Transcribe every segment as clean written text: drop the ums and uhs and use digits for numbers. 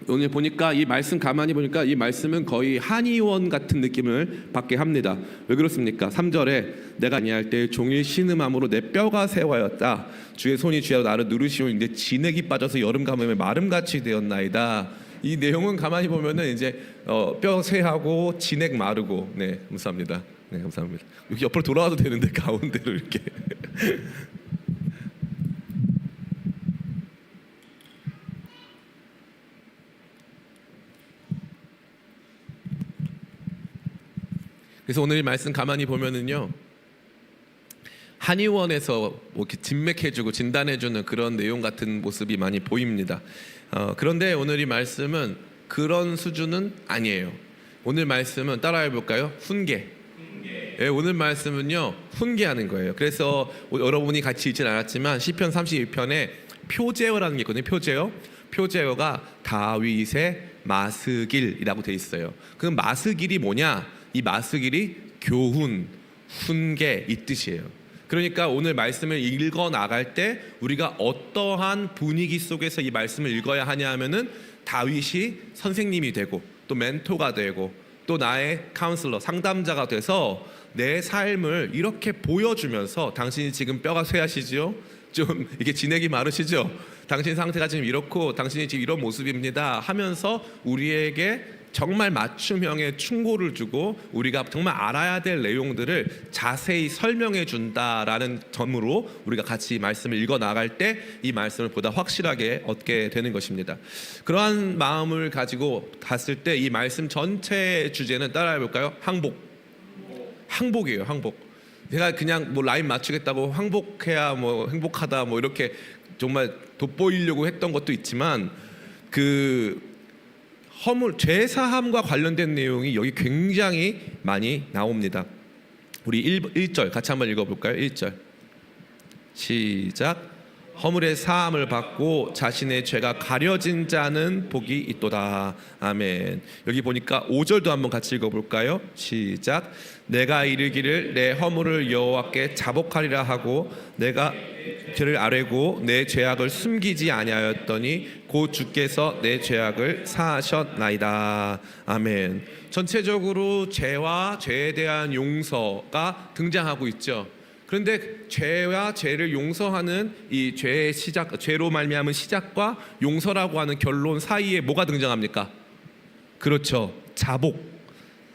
오늘 보니까 이 말씀 가만히 보니까 이 말씀은 거의 한의원 같은 느낌을 받게 합니다. 왜 그렇습니까? 3절에 내가 아니할 때 종일 신음함으로 내 뼈가 새하였다. 주의 손이 주여 나를 누르시오니 내 진액이 빠져서 여름 가뭄에 마름같이 되었나이다. 이 내용은 가만히 보면은 이제 뼈 쇠하고 진액 마르고. 네, 감사합니다. 네, 감사합니다. 여기 옆으로 돌아와도 되는데 가운데로 이렇게. 그래서 오늘 이 말씀 가만히 보면은요, 한의원에서 뭐 이렇게 진맥해주고 진단해주는 그런 내용 같은 모습이 많이 보입니다. 그런데 오늘 이 말씀은 그런 수준은 아니에요. 오늘 말씀은 따라해 볼까요? 훈계. 예, 오늘 말씀은요, 훈계하는 거예요. 그래서 여러분이 같이 읽진 않았지만 시편 32편에 표제어라는 게 있거든요. 표제어가 다윗의 마스길이라고 돼 있어요. 그 마스길이 뭐냐? 이 마스길이 교훈, 훈계 이 뜻이에요. 그러니까 오늘 말씀을 읽어 나갈 때 우리가 어떠한 분위기 속에서 이 말씀을 읽어야 하냐 하면은 다윗이 선생님이 되고 또 멘토가 되고 또 나의 카운슬러, 상담자가 돼서 내 삶을 이렇게 보여주면서 당신이 지금 뼈가 쇠하시죠? 좀 이게 진액이 마르시죠? 당신 상태가 지금 이렇고 당신이 지금 이런 모습입니다 하면서 우리에게 정말 맞춤형의 충고를 주고 우리가 정말 알아야 될 내용들을 자세히 설명해 준다라는 점으로 우리가 같이 말씀을 읽어 나갈 때 이 말씀을 보다 확실하게 얻게 되는 것입니다. 그러한 마음을 가지고 갔을 때 이 말씀 전체의 주제는 따라해 볼까요? 항복이에요. 항복. 제가 그냥 뭐 라인 맞추겠다고 항복해야 뭐 행복하다 뭐 이렇게 정말 돋보이려고 했던 것도 있지만 죄 사함과 관련된 내용이 여기 굉장히 많이 나옵니다. 우리 1절 같이 한번 읽어볼까요? 1절 시작. 허물의 사함을 받고 자신의 죄가 가려진 자는 복이 있도다. 아멘. 여기 보니까 5절도 한번 같이 읽어볼까요? 시작. 내가 이르기를 내 허물을 여호와께 자복하리라 하고 내가 죄를 아뢰고 내 죄악을 숨기지 아니하였더니 곧 주께서 내 죄악을 사하셨나이다. 아멘. 전체적으로 죄와 죄에 대한 용서가 등장하고 있죠. 그런데 죄와 죄를 용서하는 이 죄의 시작, 죄로 말미암은 시작과 용서라고 하는 결론 사이에 뭐가 등장합니까? 그렇죠. 자복.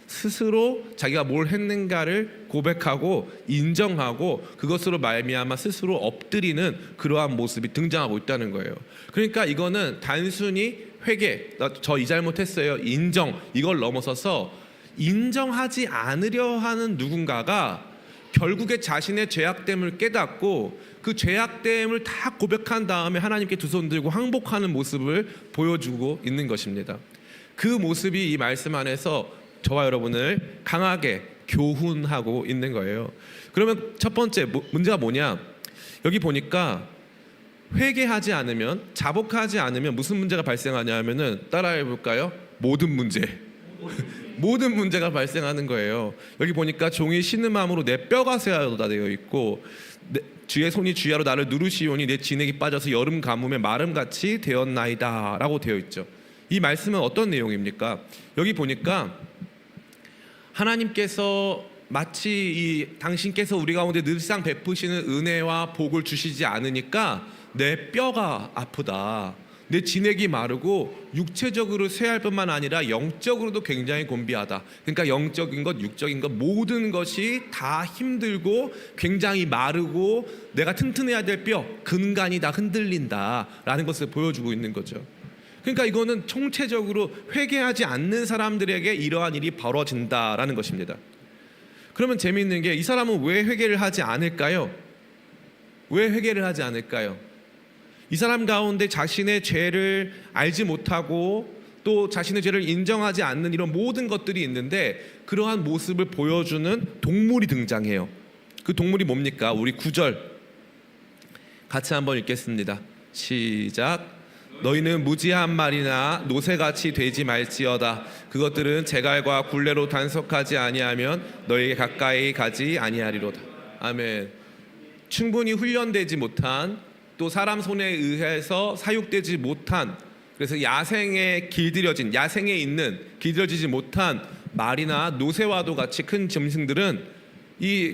스스로 자기가 뭘 했는가를 고백하고 인정하고 그것으로 말미암아 스스로 엎드리는 그러한 모습이 등장하고 있다는 거예요. 그러니까 이거는 단순히 회개, 저 이 잘못했어요, 인정, 이걸 넘어서서 인정하지 않으려 하는 누군가가 결국에 자신의 죄악됨을 깨닫고 그 죄악됨을 다 고백한 다음에 하나님께 두 손 들고 항복하는 모습을 보여주고 있는 것입니다. 그 모습이 이 말씀 안에서 저와 여러분을 강하게 교훈하고 있는 거예요. 그러면 첫 번째 문제가 뭐냐? 여기 보니까 회개하지 않으면, 자복하지 않으면 무슨 문제가 발생하냐 하면은 따라해 볼까요? 모든 문제. 모든 문제가 발생하는 거예요. 여기 보니까 종이 신음함으로 내 뼈가 쇠하도다 되어 있고 주의 손이 주야로 나를 누르시오니 내 진액이 빠져서 여름 가뭄에 마름같이 되었나이다 라고 되어 있죠. 이 말씀은 어떤 내용입니까? 여기 보니까 하나님께서 마치 당신께서 우리 가운데 늘상 베푸시는 은혜와 복을 주시지 않으니까 내 뼈가 아프다, 내 진액이 마르고 육체적으로 쇠할 뿐만 아니라 영적으로도 굉장히 곤비하다. 그러니까 영적인 것, 육적인 것 모든 것이 다 힘들고 굉장히 마르고 내가 튼튼해야 될 뼈, 근간이 다 흔들린다라는 것을 보여주고 있는 거죠. 그러니까 이거는 총체적으로 회개하지 않는 사람들에게 이러한 일이 벌어진다라는 것입니다. 그러면 재미있는 게 이 사람은 왜 회개를 하지 않을까요? 왜 회개를 하지 않을까요? 이 사람 가운데 자신의 죄를 알지 못하고 또 자신의 죄를 인정하지 않는 이런 모든 것들이 있는데 그러한 모습을 보여주는 동물이 등장해요. 그 동물이 뭡니까? 우리 9절 같이 한번 읽겠습니다. 시작. 너희는 무지한 말이나 노새같이 되지 말지어다. 그것들은 제갈과 굴레로 단속하지 아니하면 너희에게 가까이 가지 아니하리로다. 아멘. 충분히 훈련되지 못한 또 사람 손에 의해서 사육되지 못한 그래서 야생에 길들여진, 야생에 있는 길들여지지 못한 말이나 노새와도 같이 큰 짐승들은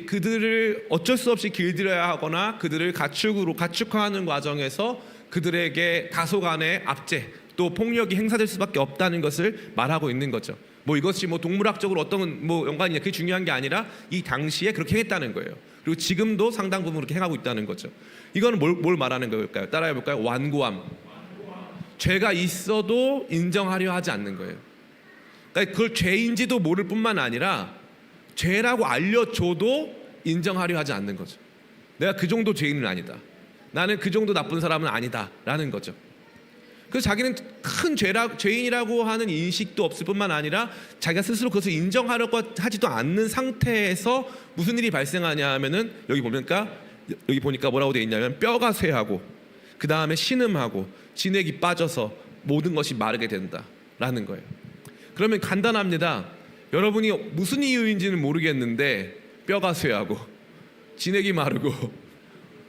그들을 어쩔 수 없이 길들여야 하거나 그들을 가축화하는 과정에서 그들에게 다소간의 압제 또 폭력이 행사될 수밖에 없다는 것을 말하고 있는 거죠. 뭐 이것이 뭐 동물학적으로 어떤 뭐 연관이냐 그게 중요한 게 아니라 이 당시에 그렇게 했다는 거예요. 그리고 지금도 상당 부분 그렇게 행하고 있다는 거죠. 이거는 뭘 말하는 걸까요? 따라해 볼까요? 완고함. 죄가 있어도 인정하려 하지 않는 거예요. 그러니까 그걸 죄인지도 모를 뿐만 아니라 죄라고 알려줘도 인정하려 하지 않는 거죠. 내가 그 정도 죄인은 아니다. 나는 그 정도 나쁜 사람은 아니다라는 거죠. 그래서 자기는 큰 죄인이라고 하는 인식도 없을 뿐만 아니라 자기가 스스로 그것을 인정하려고 하지도 않는 상태에서 무슨 일이 발생하냐 하면은 여기 보니까 뭐라고 되어 있냐면 뼈가 쇠하고 그 다음에 신음하고 진액이 빠져서 모든 것이 마르게 된다라는 거예요. 그러면 간단합니다. 여러분이 무슨 이유인지는 모르겠는데 뼈가 쇠하고 진액이 마르고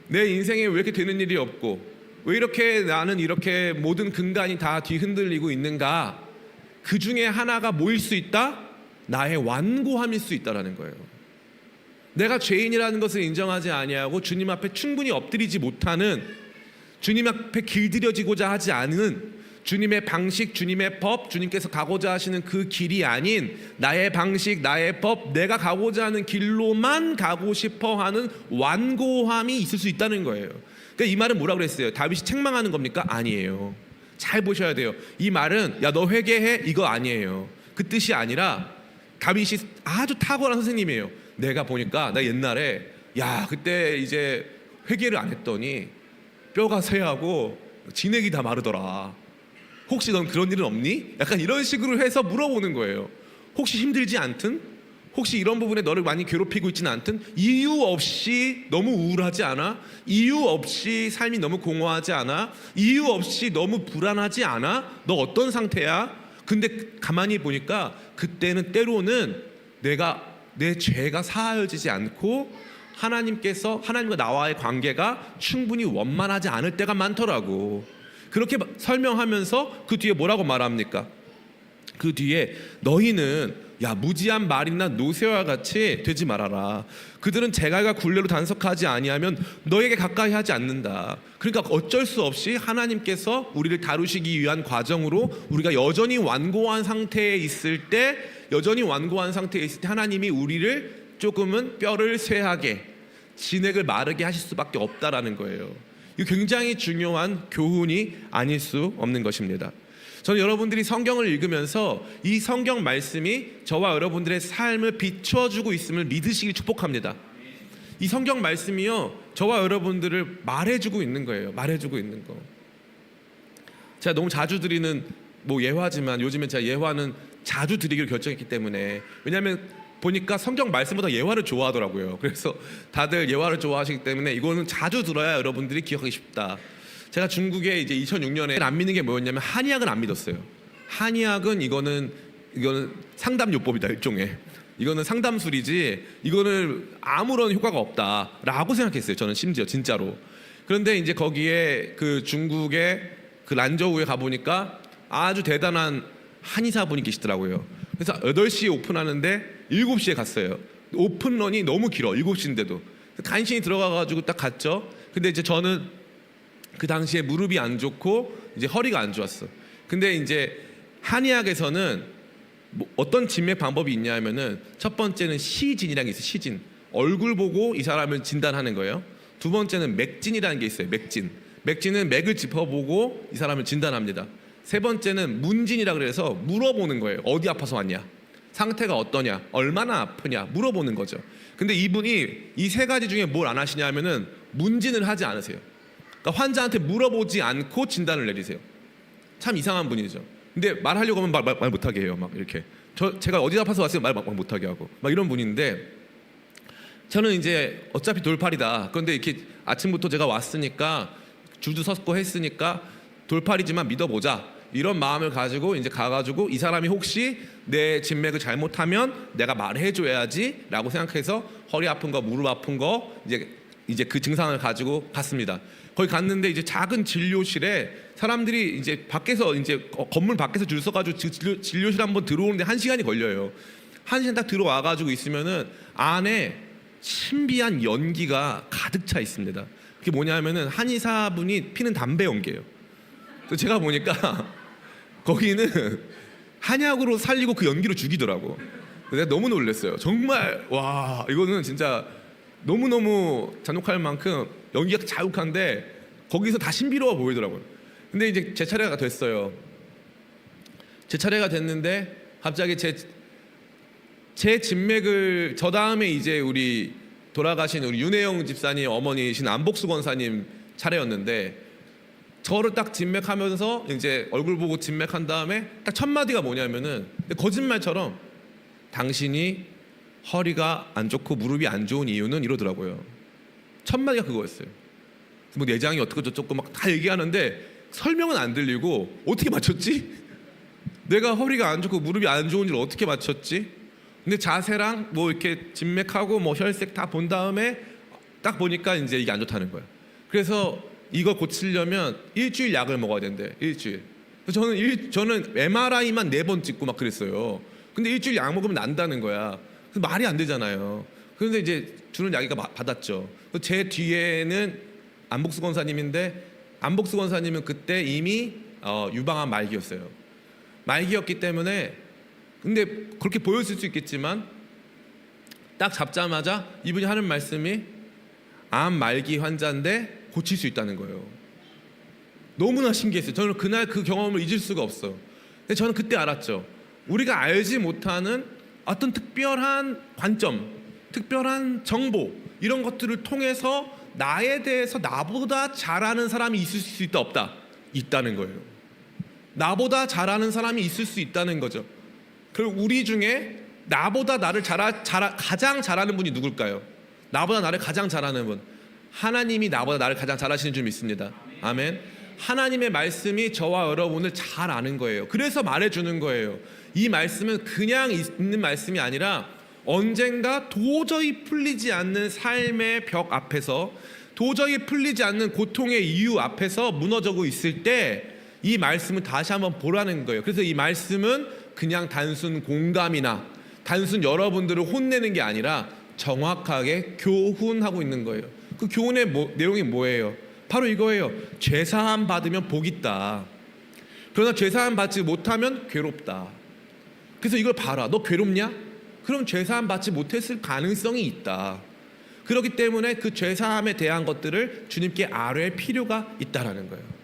내 인생에 왜 이렇게 되는 일이 없고 왜 이렇게 나는 이렇게 모든 근간이 다 뒤흔들리고 있는가? 그 중에 하나가 뭐일 수 있다? 나의 완고함일 수 있다라는 거예요. 내가 죄인이라는 것을 인정하지 아니하고 주님 앞에 충분히 엎드리지 못하는, 주님 앞에 길들여지고자 하지 않은 주님의 방식, 주님의 법, 주님께서 가고자 하시는 그 길이 아닌 나의 방식, 나의 법, 내가 가고자 하는 길로만 가고 싶어하는 완고함이 있을 수 있다는 거예요. 그러니까 이 말은 뭐라고 그랬어요? 다윗이 책망하는 겁니까? 아니에요. 잘 보셔야 돼요. 이 말은 야 너 회개해 이거 아니에요. 그 뜻이 아니라 다윗이 아주 탁월한 선생님이에요. 내가 보니까 나 옛날에 그때 이제 회개를 안 했더니 뼈가 쇠하고 진액이 다 마르더라. 혹시 넌 그런 일은 없니? 약간 이런 식으로 해서 물어보는 거예요. 혹시 힘들지 않든? 혹시 이런 부분에 너를 많이 괴롭히고 있지는 않든? 이유 없이 너무 우울하지 않아? 이유 없이 삶이 너무 공허하지 않아? 이유 없이 너무 불안하지 않아? 너 어떤 상태야? 근데 가만히 보니까 그때는 때로는 내 죄가 사하여지지 않고 하나님과 나와의 관계가 충분히 원만하지 않을 때가 많더라고. 그렇게 설명하면서 그 뒤에 뭐라고 말합니까? 그 뒤에 너희는 무지한 말이나 노새와 같이 되지 말아라. 그들은 제갈과 굴레로 단속하지 아니하면 너에게 가까이 하지 않는다. 그러니까 어쩔 수 없이 하나님께서 우리를 다루시기 위한 과정으로 우리가 여전히 완고한 상태에 있을 때 하나님이 우리를 조금은 뼈를 쇠하게 진액을 마르게 하실 수밖에 없다라는 거예요. 이 굉장히 중요한 교훈이 아닐 수 없는 것입니다. 저는 여러분들이 성경을 읽으면서 이 성경 말씀이 저와 여러분들의 삶을 비춰주고 있음을 믿으시길 축복합니다. 이 성경 말씀이요 저와 여러분들을 말해주고 있는 거예요. 말해주고 있는 거. 제가 너무 자주 드리는 예화지만 요즘에 제가 예화는 자주 드리기로 결정했기 때문에, 왜냐하면 보니까 성경 말씀보다 예화를 좋아하더라고요. 그래서 다들 예화를 좋아하시기 때문에 이거는 자주 들어야 여러분들이 기억하기 쉽다. 제가 중국에 이제 2006년에 안 믿는 게 뭐였냐면 한의학을 안 믿었어요. 한의학은 이거는 상담요법이다 일종의. 이거는 상담술이지 이거는 아무런 효과가 없다라고 생각했어요. 저는 심지어 진짜로. 그런데 이제 거기에 그 중국의 그 란저우에 가보니까 아주 대단한 한의사분이 계시더라고요. 그래서 8시에 오픈하는데 7시에 갔어요. 오픈런이 너무 길어. 7시인데도 간신히 들어가가지고 딱 갔죠. 근데 이제 저는 그 당시에 무릎이 안 좋고 이제 허리가 안 좋았어. 근데 이제 한의학에서는 어떤 진맥 방법이 있냐면은 첫 번째는 시진이라는 게 있어요. 시진. 얼굴 보고 이 사람을 진단하는 거예요. 두 번째는 맥진이라는 게 있어요. 맥진. 맥진은 맥을 짚어보고 이 사람을 진단합니다. 세 번째는 문진이라 그래서 물어보는 거예요. 어디 아파서 왔냐? 상태가 어떠냐? 얼마나 아프냐? 물어보는 거죠. 근데 이분이 이 세 가지 중에 뭘 안 하시냐면은 문진을 하지 않으세요. 그러니까 환자한테 물어보지 않고 진단을 내리세요. 참 이상한 분이죠. 근데 말하려고 하면 말 못하게 해요. 막 이렇게 제가 어디 아파서 왔어요? 말 못하게 하고 막 이런 분인데, 저는 이제 어차피 돌팔이다. 그런데 이렇게 아침부터 제가 왔으니까 줄도 섰고 했으니까 돌팔이지만 믿어보자. 이런 마음을 가지고 이제 가가지고 이 사람이 혹시 내 진맥을 잘못하면 내가 말해줘야지라고 생각해서 허리 아픈 거, 무릎 아픈 거 이제 이제 그 증상을 가지고 갔습니다. 거기 갔는데 이제 작은 진료실에 사람들이 이제 밖에서 이제 건물 밖에서 줄 서가지고 진료실 한번 들어오는데 1시간이 걸려요. 1시간 딱 들어와가지고 있으면은 안에 신비한 연기가 가득 차 있습니다. 그게 뭐냐면은 한의사분이 피는 담배 연기예요. 그래서 제가 보니까 거기는 한약으로 살리고 그 연기로 죽이더라고. 내가 너무 놀랐어요. 정말 와, 이거는 진짜 너무너무 잔혹할 만큼 연기가 자욱한데 거기서 다 신비로워 보이더라고요. 근데 이제 제 차례가 됐어요. 제 차례가 됐는데 갑자기 제 진맥을 저 다음에 이제 우리 돌아가신 우리 윤혜영 집사님 어머니신 안복수 권사님 차례였는데 저를 딱 진맥하면서 이제 얼굴 보고 진맥한 다음에 딱 첫 마디가 뭐냐면은 거짓말처럼 당신이 허리가 안 좋고 무릎이 안 좋은 이유는 이러더라고요. 첫 마디가 그거였어요. 뭐 내장이 어떻고 저쩌고 막 다 얘기하는데 설명은 안 들리고 어떻게 맞췄지? 내가 허리가 안 좋고 무릎이 안 좋은 줄 어떻게 맞췄지? 근데 자세랑 뭐 이렇게 진맥하고 뭐 혈색 다 본 다음에 딱 보니까 이제 이게 안 좋다는 거야. 그래서 이거 고치려면 일주일 약을 먹어야 된대. 일주일. 그래서 저는 MRI만 4번 찍고 막 그랬어요. 근데 일주일 약 먹으면 난다는 거야. 그래서 말이 안 되잖아요. 그런데 이제 주는 약이가 받았죠. 제 뒤에는 안복수 권사님인데 안복수 권사님은 그때 이미 유방암 말기였어요. 말기였기 때문에 근데 그렇게 보였을 수 있겠지만 딱 잡자마자 이분이 하는 말씀이 암 말기 환자인데 고칠 수 있다는 거예요. 너무나 신기했어요. 저는 그날 그 경험을 잊을 수가 없어요. 근데 저는 그때 알았죠. 우리가 알지 못하는 어떤 특별한 관점, 특별한 정보 이런 것들을 통해서 나에 대해서 나보다 잘 아는 사람이 있을 수 있다 없다? 있다는 거예요. 나보다 잘 아는 사람이 있을 수 있다는 거죠. 그리고 우리 중에 나보다 나를 가장 잘하는 분이 누굴까요? 나보다 나를 가장 잘하는 분, 하나님이 나보다 나를 가장 잘하시는 줄 믿습니다. 아멘. 하나님의 말씀이 저와 여러분을 잘 아는 거예요. 그래서 말해주는 거예요. 이 말씀은 그냥 있는 말씀이 아니라 언젠가 도저히 풀리지 않는 삶의 벽 앞에서, 도저히 풀리지 않는 고통의 이유 앞에서 무너지고 있을 때 이 말씀을 다시 한번 보라는 거예요. 그래서 이 말씀은 그냥 단순 공감이나 단순 여러분들을 혼내는 게 아니라 정확하게 교훈하고 있는 거예요. 그 교훈의 내용이 뭐예요? 바로 이거예요. 죄사함 받으면 복 있다. 그러나 죄사함 받지 못하면 괴롭다. 그래서 이걸 봐라. 너 괴롭냐? 그럼 죄사함 받지 못했을 가능성이 있다. 그렇기 때문에 그 죄사함에 대한 것들을 주님께 아뢰 필요가 있다라는 거예요.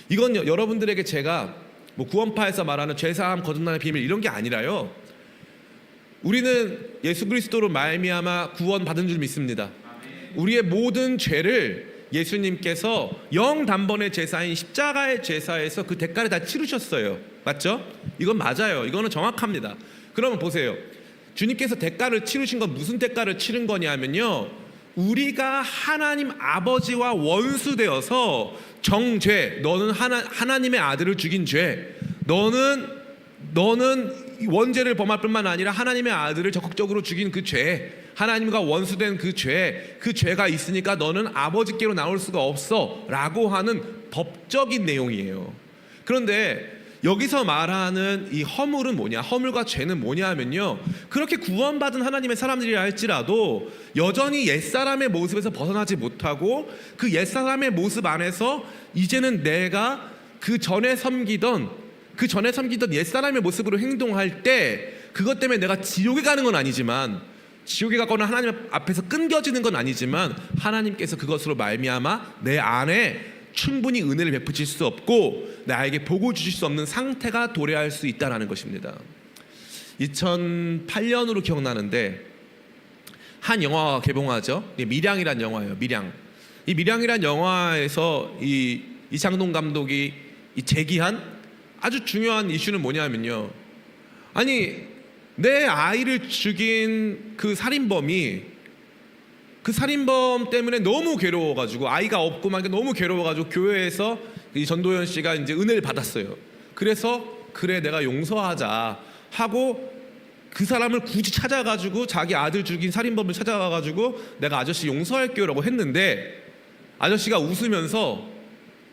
이건 여러분들에게 제가 뭐 구원파에서 말하는 죄사함 거듭남의 비밀 이런 게 아니라요. 우리는 예수 그리스도로 말미암아 구원받은 줄 믿습니다. 우리의 모든 죄를 예수님께서 영단번의 제사인 십자가의 제사에서 그 대가를 다 치르셨어요. 맞죠? 이건 맞아요. 이거는 정확합니다. 그러면 보세요. 주님께서 대가를 치르신 건 무슨 대가를 치른 거냐면요, 우리가 하나님 아버지와 원수되어서 정죄, 너는 하나님의 아들을 죽인 죄, 너는 원죄를 범할 뿐만 아니라 하나님의 아들을 적극적으로 죽인 그 죄, 하나님과 원수된 그 죄가 있으니까 너는 아버지께로 나올 수가 없어 라고 하는 법적인 내용이에요. 그런데 여기서 말하는 이 허물은 뭐냐, 허물과 죄는 뭐냐 하면요, 그렇게 구원받은 하나님의 사람들이라 할지라도 여전히 옛사람의 모습에서 벗어나지 못하고 그 옛사람의 모습 안에서 이제는 내가 그 전에 섬기던 옛사람의 모습으로 행동할 때 그것 때문에 내가 지옥에 가는 건 아니지만, 지옥에 가거나 하나님 앞에서 끊겨지는 건 아니지만 하나님께서 그것으로 말미암아 내 안에 충분히 은혜를 베푸실 수 없고 나에게 복을 주실 수 없는 상태가 도래할 수 있다는 것입니다. 2008년으로 기억나는데 한 영화가 개봉하죠. 밀양이란 영화예요. 이 밀양이란 영화에서 이창동 감독이 제기한 아주 중요한 이슈는 뭐냐면요, 아니 내 아이를 죽인 그 살인범이 그 살인범 때문에 너무 괴로워가지고, 아이가 없고 막 너무 괴로워가지고 교회에서 이 전도연 씨가 이제 은혜를 받았어요. 그래서 그래 내가 용서하자 하고 그 사람을 굳이 찾아가지고 자기 아들 죽인 살인범을 찾아가가지고 내가 아저씨 용서할게요라고 했는데 아저씨가 웃으면서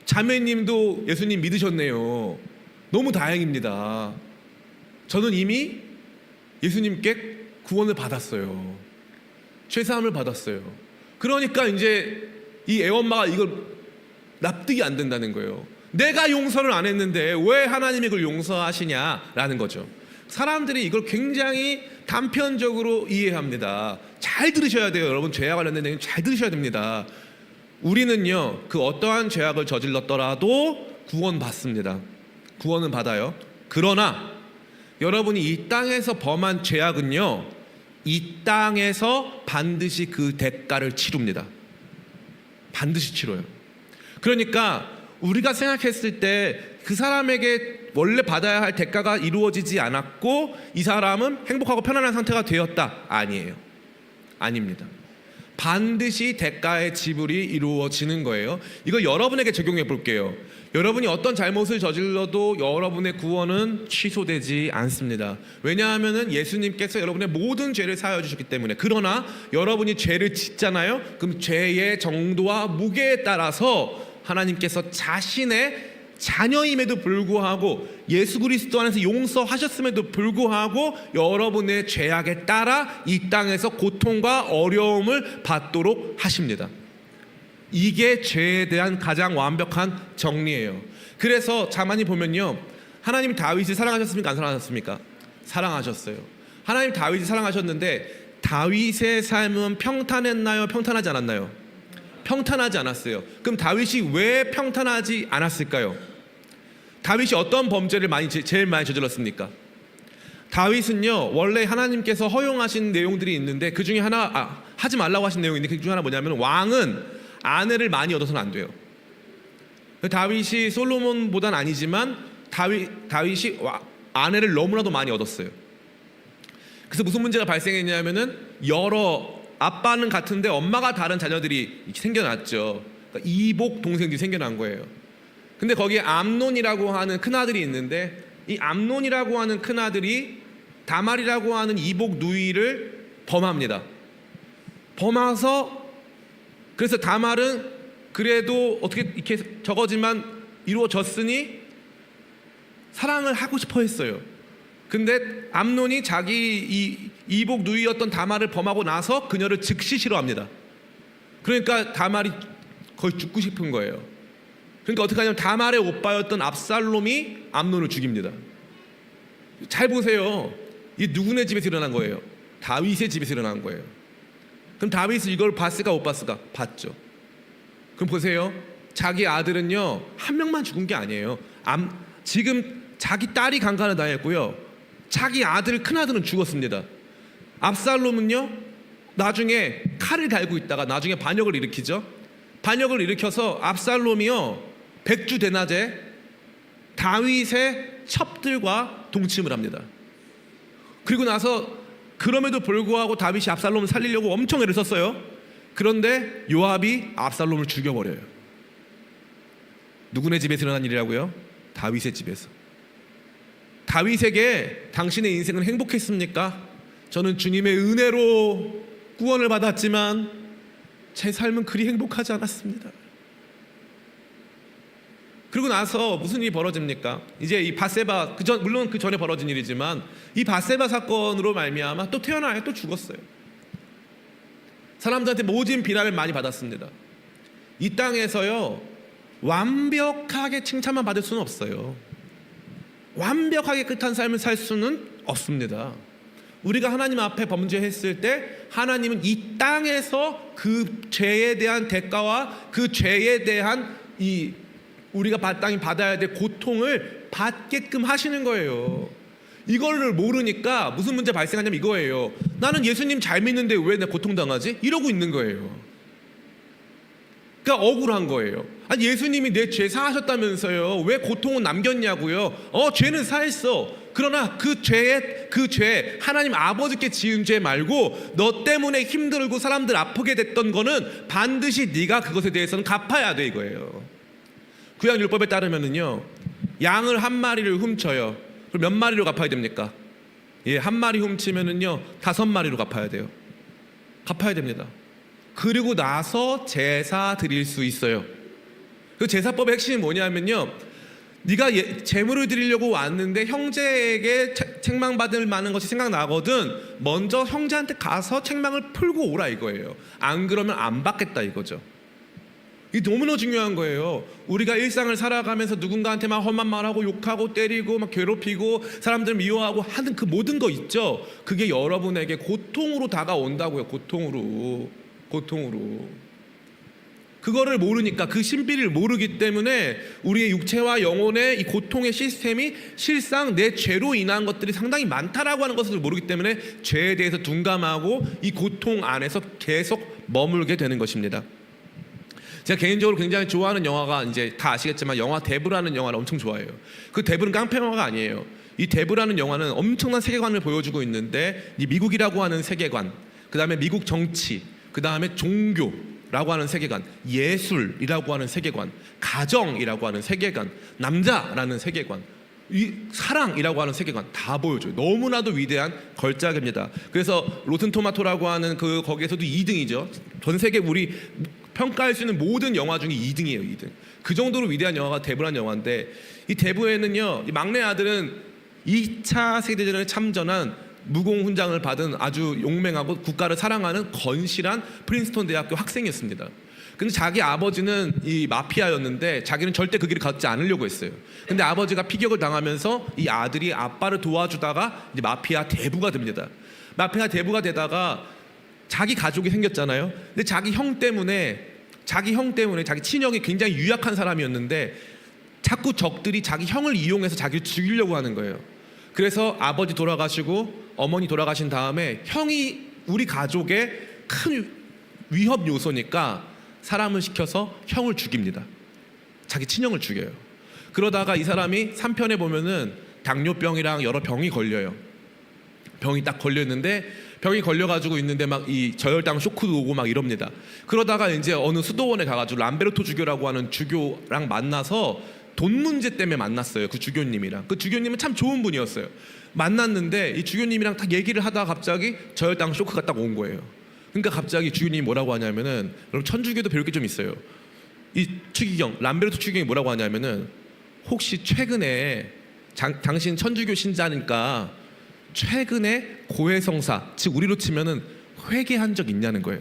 자매님도 예수님 믿으셨네요. 너무 다행입니다. 저는 이미 예수님께 구원을 받았어요. 죄사함을 받았어요. 그러니까 이제 이 애엄마가 이걸 납득이 안 된다는 거예요. 내가 용서를 안 했는데 왜 하나님이 그걸 용서하시냐라는 거죠. 사람들이 이걸 굉장히 단편적으로 이해합니다. 잘 들으셔야 돼요. 여러분, 죄와 관련된 얘기는 잘 들으셔야 됩니다. 우리는요, 그 어떠한 죄악을 저질렀더라도 구원받습니다. 구원은 받아요. 그러나 여러분이 이 땅에서 범한 죄악은요, 이 땅에서 반드시 그 대가를 치릅니다. 반드시 치러요. 그러니까 우리가 생각했을 때 그 사람에게 원래 받아야 할 대가가 이루어지지 않았고 이 사람은 행복하고 편안한 상태가 되었다. 아니에요. 아닙니다. 반드시 대가의 지불이 이루어지는 거예요. 이거 여러분에게 적용해 볼게요. 여러분이 어떤 잘못을 저질러도 여러분의 구원은 취소되지 않습니다. 왜냐하면 예수님께서 여러분의 모든 죄를 사하여 주셨기 때문에. 그러나 여러분이 죄를 짓잖아요. 그럼 죄의 정도와 무게에 따라서 하나님께서 자신의 자녀임에도 불구하고 예수 그리스도 안에서 용서하셨음에도 불구하고 여러분의 죄악에 따라 이 땅에서 고통과 어려움을 받도록 하십니다. 이게 죄에 대한 가장 완벽한 정리예요. 그래서 자만히 보면요, 하나님 다윗을 사랑하셨습니까? 안 사랑하셨습니까? 사랑하셨어요. 하나님 다윗을 사랑하셨는데 다윗의 삶은 평탄했나요? 평탄하지 않았나요? 평탄하지 않았어요. 그럼 다윗이 왜 평탄하지 않았을까요? 다윗이 어떤 범죄를 제일 많이 저질렀습니까? 다윗은요, 원래 하나님께서 허용하신 내용들이 있는데 그 중에 하나, 하지 말라고 하신 내용이 있는데 그 중에 하나 뭐냐면, 왕은 아내를 많이 얻어서는 안 돼요. 다윗이 솔로몬보단 아니지만 다윗이 아내를 너무나도 많이 얻었어요. 그래서 무슨 문제가 발생했냐면은, 여러 아빠는 같은데 엄마가 다른 자녀들이 생겨났죠. 그러니까 이복 동생들이 생겨난 거예요. 근데 거기에 암논이라고 하는 큰아들이 있는데, 이 암논이라고 하는 큰아들이 다말이라고 하는 이복 누이를 범합니다. 범해서, 그래서 다말은 그래도 어떻게 이렇게 저거지만 이루어졌으니 사랑을 하고 싶어 했어요. 근데 암논이 자기 이복 누이였던 다말을 범하고 나서 그녀를 즉시 싫어합니다. 그러니까 다말이 거의 죽고 싶은 거예요. 그러니까 어떻게 하냐면 다말의 오빠였던 압살롬이 암논을 죽입니다. 잘 보세요. 이 누구네 집에서 일어난 거예요? 다윗의 집에서 일어난 거예요. 그럼 다윗은 이걸 봤을까 못 봤을까? 봤죠. 그럼 보세요. 자기 아들은요, 한 명만 죽은 게 아니에요. 지금 자기 딸이 강간을 당했고요, 자기 아들, 큰아들은 죽었습니다. 압살롬은요, 나중에 칼을 달고 있다가 나중에 반역을 일으키죠. 반역을 일으켜서 압살롬이요, 백주대낮에 다윗의 첩들과 동침을 합니다. 그리고 나서 그럼에도 불구하고 다윗이 압살롬을 살리려고 엄청 애를 썼어요. 그런데 요압이 압살롬을 죽여버려요. 누구네 집에서 일어난 일이라고요? 다윗의 집에서. 다윗에게 당신의 인생은 행복했습니까? 저는 주님의 은혜로 구원을 받았지만 제 삶은 그리 행복하지 않았습니다. 그리고 나서 무슨 일이 벌어집니까? 이제 이 밧세바, 물론 그 전에 벌어진 일이지만 이 밧세바 사건으로 말미암아 또 태어나요. 또 죽었어요. 사람들한테 모진 비난을 많이 받았습니다. 이 땅에서요, 완벽하게 칭찬만 받을 수는 없어요. 완벽하게 끝한 삶을 살 수는 없습니다. 우리가 하나님 앞에 범죄했을 때 하나님은 이 땅에서 그 죄에 대한 대가와 그 죄에 대한 우리가 마땅히 받아야 될 고통을 받게끔 하시는 거예요. 이거를 모르니까 무슨 문제 발생하냐면 이거예요. 나는 예수님 잘 믿는데 왜 내가 고통당하지? 이러고 있는 거예요. 그러니까 억울한 거예요. 아니, 예수님이 내 죄 사하셨다면서요, 왜 고통은 남겼냐고요. 죄는 사했어. 그러나 그 죄 하나님 아버지께 지은 죄 말고 너 때문에 힘들고 사람들 아프게 됐던 거는 반드시 네가 그것에 대해서는 갚아야 돼, 이거예요. 구약율법에 따르면은요, 양을 한 마리를 훔쳐요. 그럼 몇 마리로 갚아야 됩니까? 예, 한 마리 훔치면은요 5마리로 갚아야 돼요. 갚아야 됩니다. 그리고 나서 제사 드릴 수 있어요. 그 제사법의 핵심이 뭐냐면요, 네가 재물을 드리려고 왔는데 형제에게 책망받을 만한 것이 생각나거든 먼저 형제한테 가서 책망을 풀고 오라 이거예요. 안 그러면 안 받겠다 이거죠. 이게 너무나 중요한 거예요. 우리가 일상을 살아가면서 누군가한테 막 험한 말하고 욕하고 때리고 막 괴롭히고 사람들 미워하고 하는 그 모든 거 있죠. 그게 여러분에게 고통으로 다가온다고요. 고통으로. 그거를 모르니까, 그 신비를 모르기 때문에 우리의 육체와 영혼의 이 고통의 시스템이 실상 내 죄로 인한 것들이 상당히 많다라고 하는 것을 모르기 때문에 죄에 대해서 둔감하고 이 고통 안에서 계속 머물게 되는 것입니다. 제가 개인적으로 굉장히 좋아하는 영화가, 이제 다 아시겠지만 영화 대부라는 영화를 엄청 좋아해요. 그 대부는 깡패 영화가 아니에요. 이 대부라는 영화는 엄청난 세계관을 보여주고 있는데, 이 미국이라고 하는 세계관, 그 다음에 미국 정치, 그 다음에 종교라고 하는 세계관, 예술이라고 하는 세계관, 가정이라고 하는 세계관, 남자라는 세계관, 이 사랑이라고 하는 세계관 다 보여줘요. 너무나도 위대한 걸작입니다. 그래서 로튼토마토라고 하는 그 거기에서도 2등이죠. 전 세계 우리 평가할 수 있는 모든 영화 중에 2등이에요. 2등. 그 정도로 위대한 영화가 대부라는 영화인데, 이 대부에는요, 이 막내 아들은 2차 세계대전에 참전한 무공훈장을 받은 아주 용맹하고 국가를 사랑하는 건실한 프린스턴 대학교 학생이었습니다. 근데 자기 아버지는 이 마피아였는데 자기는 절대 그 길을 걷지 않으려고 했어요. 근데 아버지가 피격을 당하면서 이 아들이 아빠를 도와주다가 이제 마피아 대부가 됩니다. 마피아 대부가 되다가 자기 가족이 생겼잖아요. 근데 자기 형 때문에 자기 친형이 굉장히 유약한 사람이었는데 자꾸 적들이 자기 형을 이용해서 자기를 죽이려고 하는 거예요. 그래서 아버지 돌아가시고 어머니 돌아가신 다음에 형이 우리 가족의 큰 위협 요소니까 사람을 시켜서 형을 죽입니다. 자기 친형을 죽여요. 그러다가 이 사람이 3편에 보면은 당뇨병이랑 여러 병이 걸려요. 병이 딱 걸렸는데, 병이 걸려가지고 있는데 막 이 저혈당 쇼크도 오고 막 이럽니다. 그러다가 이제 어느 수도원에 가가지고 람베르토 주교라고 하는 주교랑 만나서 돈 문제 때문에 만났어요. 그 주교님이랑. 그 주교님은 참 좋은 분이었어요. 만났는데 이 주교님이랑 딱 얘기를 하다가 갑자기 저혈당 쇼크가 딱 온 거예요. 그러니까 갑자기 주교님이 뭐라고 하냐면은, 여러분 천주교도 배울 게 좀 있어요. 이 추기경, 람베르토 추기경이 뭐라고 하냐면은, 혹시 최근에 당신 천주교 신자니까 최근에 고해성사, 즉 우리로 치면은 회개한 적 있냐는 거예요.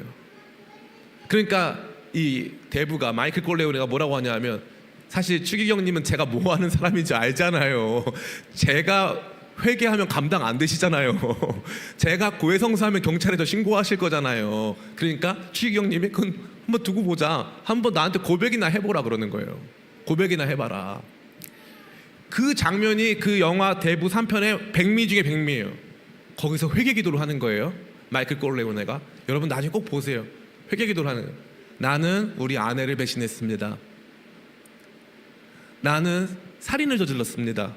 그러니까 이 대부가 마이클 콜레오네가 뭐라고 하냐면, 사실 추기경님은 제가 뭐 하는 사람인지 알잖아요. 제가 회개하면 감당 안 되시잖아요. 제가 고해성사하면 경찰에 더 신고하실 거잖아요. 그러니까 추기경님이 그건 한번 두고 보자, 한번 나한테 고백이나 해보라 그러는 거예요. 고백이나 해봐라. 그 장면이 그 영화 대부 3편의 백미 중에 백미예요. 거기서 회개 기도를 하는 거예요. 마이클 콜레오네가. 여러분 나중에 꼭 보세요. 회개 기도를 하는 거예요. 나는 우리 아내를 배신했습니다. 나는 살인을 저질렀습니다.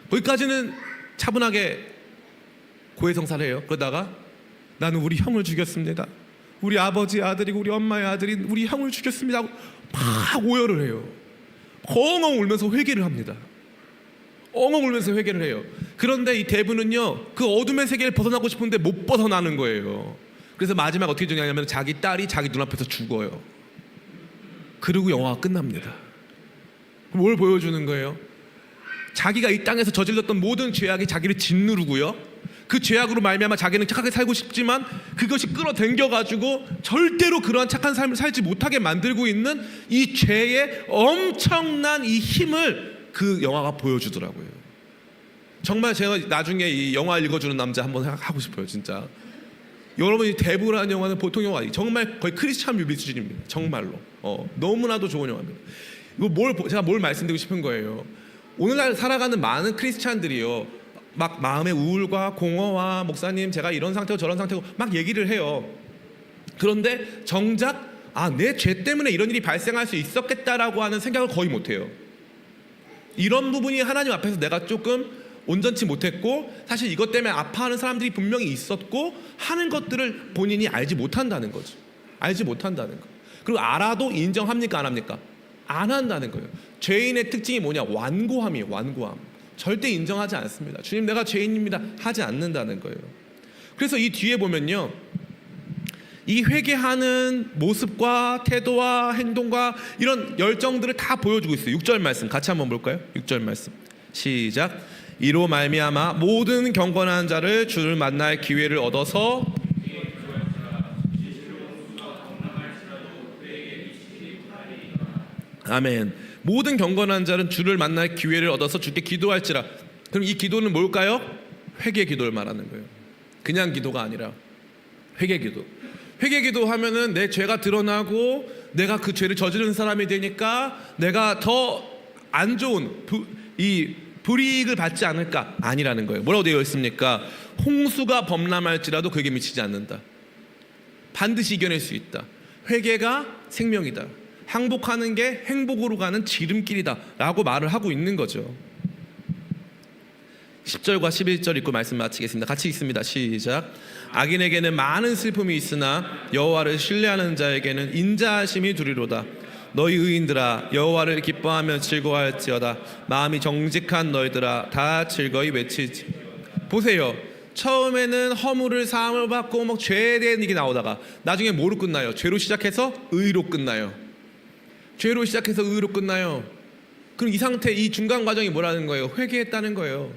거기까지는 차분하게 고해성사를 해요. 그러다가 나는 우리 형을 죽였습니다. 우리 아버지의 아들이고 우리 엄마의 아들인 우리 형을 죽였습니다 하고 막 오열을 해요. 엉엉 울면서 회개를 합니다. 엉엉 울면서 회개를 해요. 그런데 이 대부는요, 그 어둠의 세계를 벗어나고 싶은데 못 벗어나는 거예요. 그래서 마지막 어떻게 되냐면 자기 딸이 자기 눈앞에서 죽어요. 그리고 영화가 끝납니다. 뭘 보여주는 거예요? 자기가 이 땅에서 저질렀던 모든 죄악이 자기를 짓누르고요, 그 죄악으로 말미암아 자기는 착하게 살고 싶지만 그것이 끌어당겨가지고 절대로 그러한 착한 삶을 살지 못하게 만들고 있는 이 죄의 엄청난 이 힘을 그 영화가 보여주더라고요. 정말 제가 나중에 이 영화 읽어주는 남자 한번 하고 싶어요. 진짜 여러분이 대부라는 영화는 보통 영화 아니에요. 정말 거의 크리스찬 뮤비 수준입니다. 정말로 너무나도 좋은 영화입니다. 이거 제가 뭘 말씀드리고 싶은 거예요. 오늘날 살아가는 많은 크리스찬들이요, 막 마음의 우울과 공허와 목사님 제가 이런 상태고 저런 상태고 막 얘기를 해요. 그런데 정작 내 죄 때문에 이런 일이 발생할 수 있었겠다라고 하는 생각을 거의 못해요. 이런 부분이 하나님 앞에서 내가 조금 온전치 못했고, 사실 이것 때문에 아파하는 사람들이 분명히 있었고 하는 것들을 본인이 알지 못한다는 거죠. 알지 못한다는 거. 그리고 알아도 인정합니까 안 합니까? 안 한다는 거예요. 죄인의 특징이 뭐냐? 완고함이에요. 완고함. 절대 인정하지 않습니다. 주님, 내가 죄인입니다 하지 않는다는 거예요. 그래서 이 뒤에 보면요, 이 회개하는 모습과 태도와 행동과 이런 열정들을 다 보여주고 있어요. 6절 말씀 같이 한번 볼까요? 6절 말씀 시작. 이로 말미암아 모든 경건한 자를 주를 만날 기회를 얻어서 아멘. 모든 경건한 자는 주를 만날 기회를 얻어서 주께 기도할지라. 그럼 이 기도는 뭘까요? 회개 기도를 말하는 거예요. 그냥 기도가 아니라 회개 기도. 회개 기도하면은 내 죄가 드러나고 내가 그 죄를 저지른 사람이 되니까 내가 더 안 좋은 불이익을 받지 않을까? 아니라는 거예요. 뭐라고 되어 있습니까? 홍수가 범람할지라도 그에게 미치지 않는다. 반드시 이겨낼 수 있다. 회개가 생명이다. 항복하는 게 행복으로 가는 지름길이다 라고 말을 하고 있는 거죠. 10절과 11절 읽고 말씀 마치겠습니다. 같이 읽습니다. 시작. 악인에게는 많은 슬픔이 있으나 여호와를 신뢰하는 자에게는 인자하심이 두리로다. 너희 의인들아 여호와를 기뻐하며 즐거워할지어다. 마음이 정직한 너희들아 다 즐거이 외치지. 보세요. 처음에는 허물을 사함을 받고 막 죄에 대한 얘기 나오다가 나중에 뭐로 끝나요? 죄로 시작해서 의로 끝나요. 죄로 시작해서 의로 끝나요. 그럼 이 상태, 이 중간 과정이 뭐라는 거예요? 회개했다는 거예요.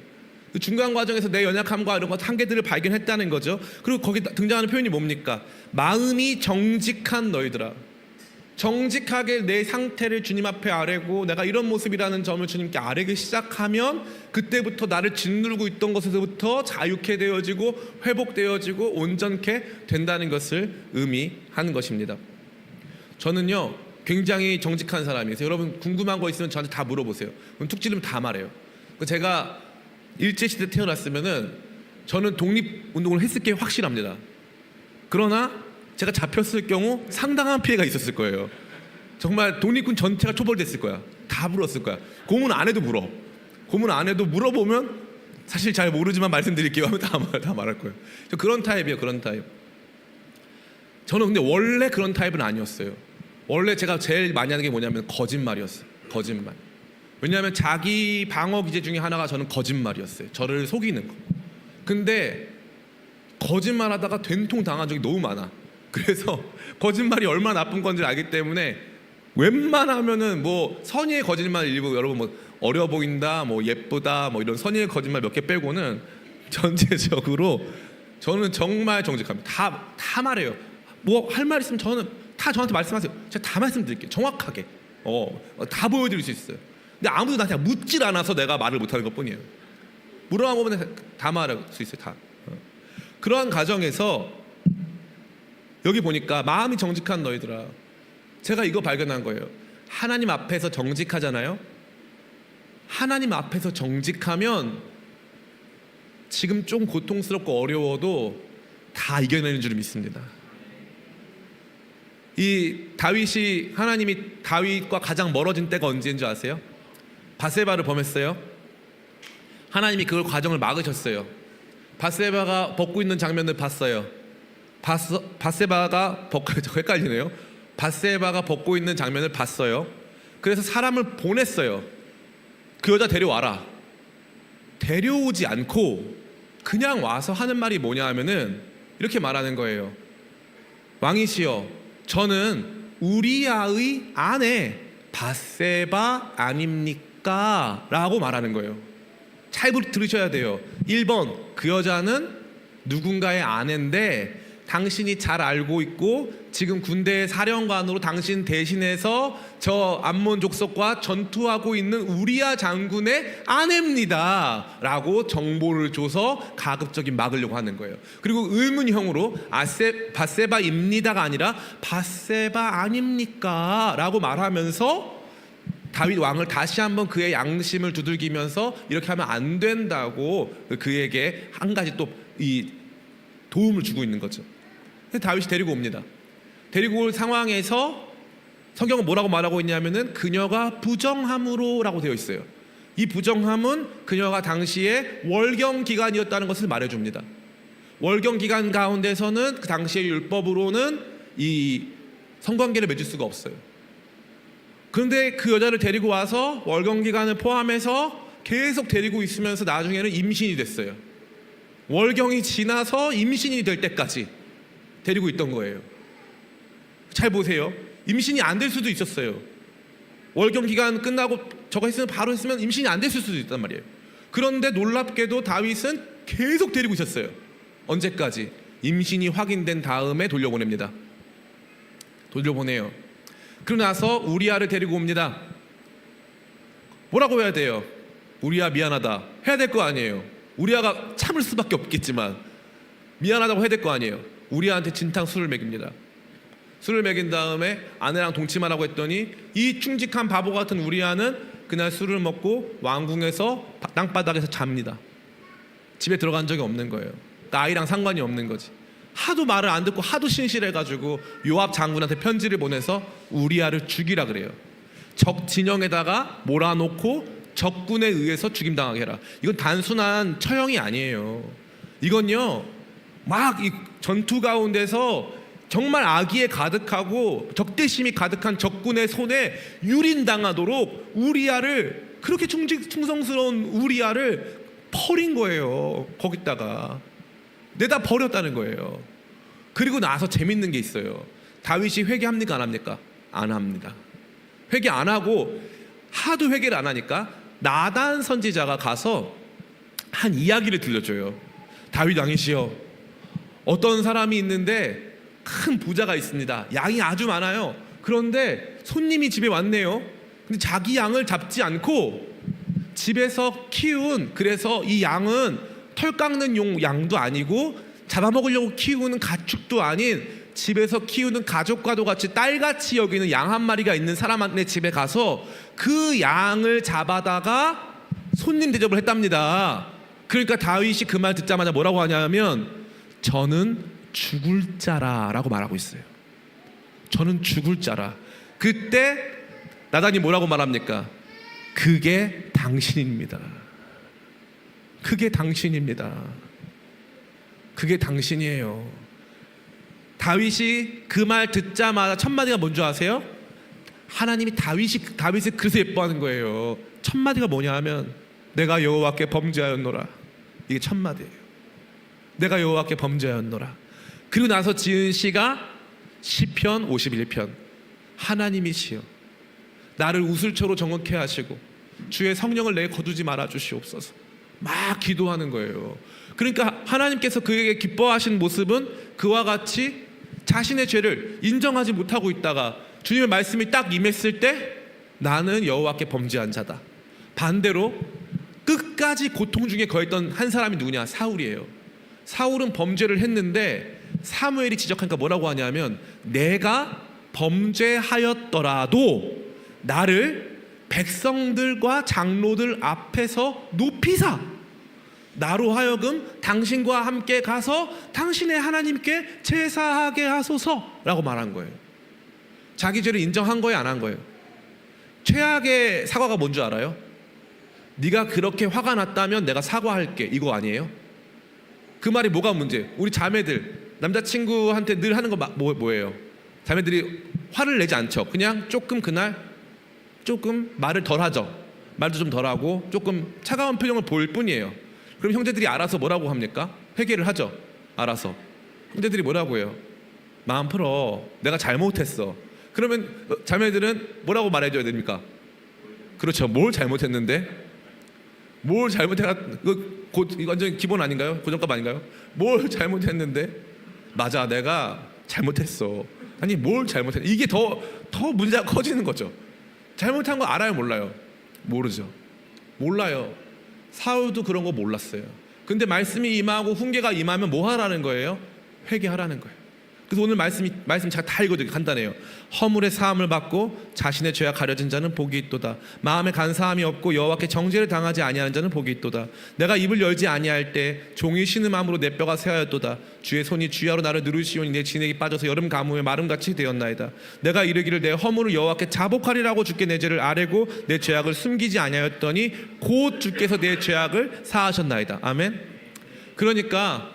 그 중간 과정에서 내 연약함과 이런 것 한계들을 발견했다는 거죠. 그리고 거기 등장하는 표현이 뭡니까? 마음이 정직한 너희들아. 정직하게 내 상태를 주님 앞에 아뢰고 내가 이런 모습이라는 점을 주님께 아뢰기 시작하면 그때부터 나를 짓누르고 있던 것에서부터 자유케 되어지고 회복되어지고 온전케 된다는 것을 의미하는 것입니다. 저는요 굉장히 정직한 사람이에요. 여러분 궁금한 거 있으면 저한테 다 물어보세요. 그럼 툭 찌르면 다 말해요. 제가 일제시대 태어났으면은 저는 독립운동을 했을 게 확실합니다. 그러나 제가 잡혔을 경우 상당한 피해가 있었을 거예요. 정말 독립군 전체가 초벌됐을 거야. 다 물었을 거야. 고문 안 해도 물어. 고문 안 해도 물어보면 사실 잘 모르지만 말씀드릴게요 하면 다 말할 거예요. 저 그런 타입이에요. 그런 타입. 저는 근데 원래 그런 타입은 아니었어요. 원래 제가 제일 많이 하는 게 뭐냐면 거짓말이었어요. 거짓말. 왜냐하면 자기 방어 기제 중에 하나가 저는 거짓말이었어요. 저를 속이는 거. 근데 거짓말하다가 된통 당한 적이 너무 많아. 그래서 거짓말이 얼마나 나쁜 건지 알기 때문에 웬만하면은 뭐 선의의 거짓말 일부 여러분 뭐 어려 보인다, 뭐 예쁘다, 뭐 이런 선의의 거짓말 몇 개 빼고는 전체적으로 저는 정말 정직합니다. 다 말해요. 뭐 할 말 있으면 저는 다 저한테 말씀하세요. 제가 다 말씀드릴게요. 정확하게. 다 보여드릴 수 있어요. 근데 아무도 나한테 묻질 않아서 내가 말을 못하는 것뿐이에요. 물어보면 다 말할 수 있어요. 다. 그러한 과정에서 여기 보니까 마음이 정직한 너희들아. 제가 이거 발견한 거예요. 하나님 앞에서 정직하잖아요. 하나님 앞에서 정직하면 지금 좀 고통스럽고 어려워도 다 이겨내는 줄 믿습니다. 이 다윗이 하나님이 다윗과 가장 멀어진 때가 언제인 줄 아세요? 밧세바를 범했어요. 하나님이 그걸 과정을 막으셨어요. 밧세바가 벗고 있는 장면을 봤어요. 밧세바가 헷갈리네요. 밧세바가 벗고 있는 장면을 봤어요. 그래서 사람을 보냈어요. 그 여자 데려와라. 데려오지 않고 그냥 와서 하는 말이 뭐냐 하면은 이렇게 말하는 거예요. 왕이시여, 저는 우리아의 아내 밧세바 아닙니까? 라고 말하는 거예요. 잘 들으셔야 돼요. 1번, 그 여자는 누군가의 아내인데 당신이 잘 알고 있고 지금 군대의 사령관으로 당신 대신해서 저 암몬 족속과 전투하고 있는 우리아 장군의 아내입니다 라고 정보를 줘서 가급적인 막으려고 하는 거예요. 그리고 의문형으로 밧세바입니다가 아니라 밧세바 아닙니까? 라고 말하면서 다윗 왕을 다시 한번 그의 양심을 두들기면서 이렇게 하면 안 된다고 그에게 한 가지 또 이 도움을 주고 있는 거죠. 다윗이 데리고 옵니다. 데리고 올 상황에서 성경은 뭐라고 말하고 있냐면은 그녀가 부정함으로 라고 되어 있어요. 이 부정함은 그녀가 당시에 월경 기간이었다는 것을 말해줍니다. 월경 기간 가운데서는 그 당시의 율법으로는 이 성관계를 맺을 수가 없어요. 그런데 그 여자를 데리고 와서 월경 기간을 포함해서 계속 데리고 있으면서 나중에는 임신이 됐어요. 월경이 지나서 임신이 될 때까지 데리고 있던 거예요. 잘 보세요. 임신이 안 될 수도 있었어요. 월경 기간 끝나고 저거 했으면 바로 했으면 임신이 안 됐을 수도 있단 말이에요. 그런데 놀랍게도 다윗은 계속 데리고 있었어요. 언제까지? 임신이 확인된 다음에 돌려보냅니다. 돌려보내요. 그러고 나서 우리아를 데리고 옵니다. 뭐라고 해야 돼요? 우리아 미안하다 해야 될 거 아니에요. 우리아가 참을 수밖에 없겠지만 미안하다고 해야 될 거 아니에요. 우리아한테 진탕 술을 먹입니다. 술을 먹인 다음에 아내랑 동침하라고 했더니 이 충직한 바보 같은 우리아는 그날 술을 먹고 왕궁에서 땅바닥에서 잡니다. 집에 들어간 적이 없는 거예요. 그러니까 아이랑 상관이 없는 거지. 하도 말을 안 듣고 하도 신실해가지고 요압 장군한테 편지를 보내서 우리아를 죽이라 그래요. 적 진영에다가 몰아놓고 적군에 의해서 죽임당하게 해라. 이건 단순한 처형이 아니에요. 이건요 막 이 전투 가운데서 정말 악의에 가득하고 적대심이 가득한 적군의 손에 유린당하도록 우리아를, 그렇게 충성스러운 우리아를 버린 거예요. 거기다가 내다 버렸다는 거예요. 그리고 나서 재밌는 게 있어요. 다윗이 회개합니까 안 합니까? 안 합니다. 회개 안 하고 하도 회개를 안 하니까 나단 선지자가 가서 한 이야기를 들려줘요. 다윗 왕이시여, 어떤 사람이 있는데 큰 부자가 있습니다. 양이 아주 많아요. 그런데 손님이 집에 왔네요. 근데 자기 양을 잡지 않고 집에서 키운, 그래서 이 양은 털 깎는 용 양도 아니고 잡아먹으려고 키우는 가축도 아닌 집에서 키우는 가족과도 같이 딸같이 여기는 양 한 마리가 있는 사람한테 집에 가서 그 양을 잡아다가 손님 대접을 했답니다. 그러니까 다윗이 그 말 듣자마자 뭐라고 하냐면 저는 죽을 자라 라고 말하고 있어요. 저는 죽을 자라. 그때 나단이 뭐라고 말합니까? 그게 당신입니다. 그게 당신입니다. 그게 당신이에요. 다윗이 그 말 듣자마자 첫 마디가 뭔지 아세요? 하나님이 다윗을 그래서 예뻐하는 거예요. 첫 마디가 뭐냐 하면 내가 여호와께 범죄하였노라. 이게 첫 마디예요. 내가 여호와께 범죄하였노라. 그리고 나서 지은 시가 시편 51편. 하나님이시여 나를 우슬초로 정확케 하시고 주의 성령을 내게 거두지 말아 주시옵소서. 막 기도하는 거예요. 그러니까 하나님께서 그에게 기뻐하신 모습은 그와 같이 자신의 죄를 인정하지 못하고 있다가 주님의 말씀이 딱 임했을 때 나는 여호와께 범죄한 자다. 반대로 끝까지 고통 중에 거했던 한 사람이 누구냐? 사울이에요. 사울은 범죄를 했는데 사무엘이 지적하니까 뭐라고 하냐면 내가 범죄하였더라도 나를 백성들과 장로들 앞에서 높이사 나로 하여금 당신과 함께 가서 당신의 하나님께 제사하게 하소서라고 말한 거예요. 자기 죄를 인정한 거예요, 안 한 거예요? 최악의 사과가 뭔 줄 알아요? 네가 그렇게 화가 났다면 내가 사과할게, 이거 아니에요? 그 말이 뭐가 문제? 우리 자매들 남자친구한테 늘 하는 거 뭐예요? 자매들이 화를 내지 않죠. 그냥 조금 그날 조금 말을 덜 하죠. 말도 좀 덜 하고 조금 차가운 표정을 보일 뿐이에요. 그럼 형제들이 알아서 뭐라고 합니까? 회개를 하죠. 알아서. 형제들이 뭐라고 해요? 마음 풀어. 내가 잘못했어. 그러면 자매들은 뭐라고 말해줘야 됩니까? 그렇죠. 뭘 잘못했는데? 뭘 잘못해가 이거 완전 기본 아닌가요? 고정값 아닌가요? 뭘 잘못했는데? 맞아, 내가 잘못했어. 아니 뭘 잘못했? 이게 더 문제가 커지는 거죠. 잘못한 거 알아요, 몰라요? 모르죠. 몰라요. 사울도 그런 거 몰랐어요. 근데 말씀이 임하고 훈계가 임하면 뭐 하라는 거예요? 회개하라는 거예요. 그래서 오늘 말씀 제가 다 읽어드릴게요. 간단해요. 허물의 사함을 받고 자신의 죄가 가려진 자는 복이 있도다. 마음에 간사함이 없고 여호와께 정죄를 당하지 아니하는 자는 복이 있도다. 내가 입을 열지 아니할 때 종이 신음함으로 내 뼈가 쇠하였도다. 주의 손이 주야로 나를 누르시오니 내 진액이 빠져서 여름 가뭄에 마름같이 되었나이다. 내가 이르기를 내 허물을 여호와께 자복하리라고 주께 내 죄를 아뢰고 내 죄악을 숨기지 아니하였더니 곧 주께서 내 죄악을 사하셨나이다. 아멘. 그러니까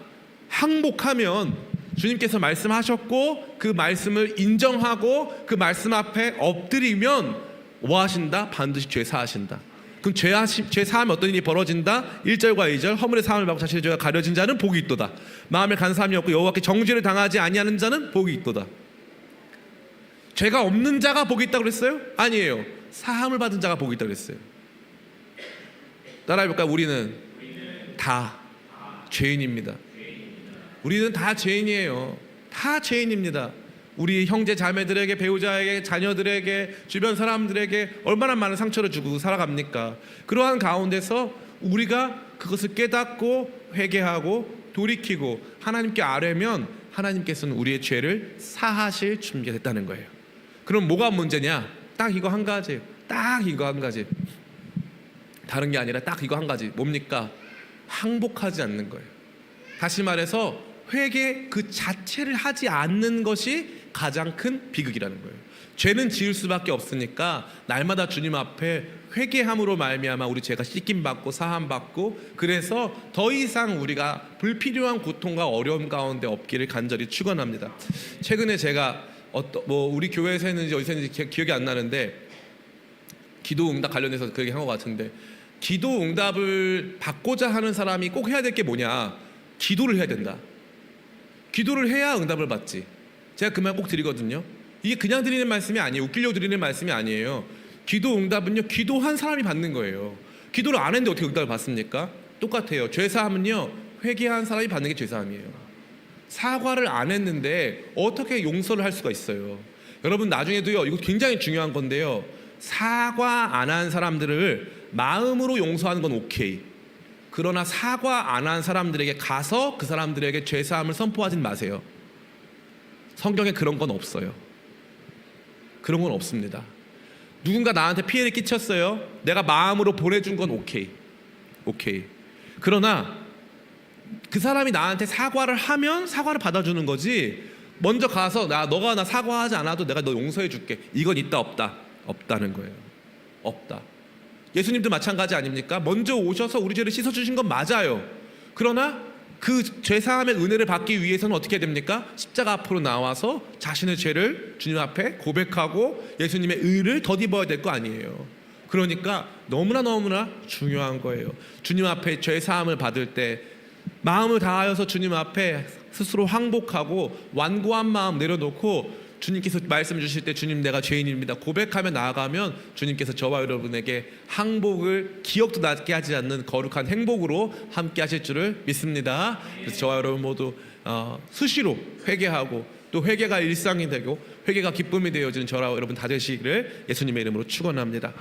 항복하면 주님께서 말씀하셨고 그 말씀을 인정하고 그 말씀 앞에 엎드리면 뭐 하신다? 반드시 죄 사하신다. 그럼 죄 사함에 어떤 일이 벌어진다? 1절과 2절 허물의 사함을 받고 자신의 죄가 가려진 자는 복이 있도다. 마음에 간사함이 없고 여호와께 정죄를 당하지 아니하는 자는 복이 있도다. 죄가 없는 자가 복이 있다고 그랬어요? 아니에요. 사함을 받은 자가 복이 있다고 그랬어요. 따라해볼까요? 우리는 다 죄인입니다. 우리는 다 죄인이에요. 다 죄인입니다. 우리 형제 자매들에게, 배우자에게, 자녀들에게, 주변 사람들에게 얼마나 많은 상처를 주고 살아갑니까? 그러한 가운데서 우리가 그것을 깨닫고 회개하고 돌이키고 하나님께 아뢰면 하나님께서는 우리의 죄를 사하실 준비가 됐다는 거예요. 그럼 뭐가 문제냐? 딱 이거 한 가지예요. 딱 이거 한 가지. 다른 게 아니라 딱 이거 한 가지. 뭡니까? 항복하지 않는 거예요. 다시 말해서 회개 그 자체를 하지 않는 것이 가장 큰 비극이라는 거예요. 죄는 지을 수밖에 없으니까 날마다 주님 앞에 회개함으로 말미암아 우리 죄가 씻김 받고 사함 받고, 그래서 더 이상 우리가 불필요한 고통과 어려움 가운데 없기를 간절히 축원합니다. 최근에 제가 우리 교회에서 했는지 어디서 했는지 기억이 안 나는데 기도 응답 관련해서 그 얘기 한 것 같은데, 기도 응답을 받고자 하는 사람이 꼭 해야 될 게 뭐냐? 기도를 해야 된다. 기도를 해야 응답을 받지. 제가 그 말 꼭 드리거든요. 이게 그냥 드리는 말씀이 아니에요. 웃기려고 드리는 말씀이 아니에요. 기도 응답은요, 기도한 사람이 받는 거예요. 기도를 안 했는데 어떻게 응답을 받습니까? 똑같아요. 죄사함은요, 회개한 사람이 받는 게 죄사함이에요. 사과를 안 했는데 어떻게 용서를 할 수가 있어요? 여러분 나중에도요, 이거 굉장히 중요한 건데요, 사과 안 한 사람들을 마음으로 용서하는 건 오케이. 그러나 사과 안 한 사람들에게 가서 그 사람들에게 죄사함을 선포하진 마세요. 성경에 그런 건 없어요. 그런 건 없습니다. 누군가 나한테 피해를 끼쳤어요. 내가 마음으로 보내준 건 오케이. 그러나 그 사람이 나한테 사과를 하면 사과를 받아주는 거지, 먼저 가서 너가 나 사과하지 않아도 내가 너 용서해 줄게, 이건 있다 없다? 없다는 거예요. 없다. 예수님도 마찬가지 아닙니까? 먼저 오셔서 우리 죄를 씻어주신 건 맞아요. 그러나 그 죄사함의 은혜를 받기 위해서는 어떻게 해야 됩니까? 십자가 앞으로 나와서 자신의 죄를 주님 앞에 고백하고 예수님의 의를 덧입어야 될 거 아니에요. 그러니까 너무나 중요한 거예요. 주님 앞에 죄사함을 받을 때 마음을 다하여서 주님 앞에 스스로 항복하고 완고한 마음 내려놓고, 주님께서 말씀 주실 때 주님 내가 죄인입니다 고백하며 나아가면 주님께서 저와 여러분에게 항복을 기억도 나게 하지 않는 거룩한 행복으로 함께 하실 줄을 믿습니다. 그래서 저와 여러분 모두 수시로 회개하고 또 회개가 일상이 되고 회개가 기쁨이 되어지는 저와 여러분 다 되시기를 예수님의 이름으로 축원합니다.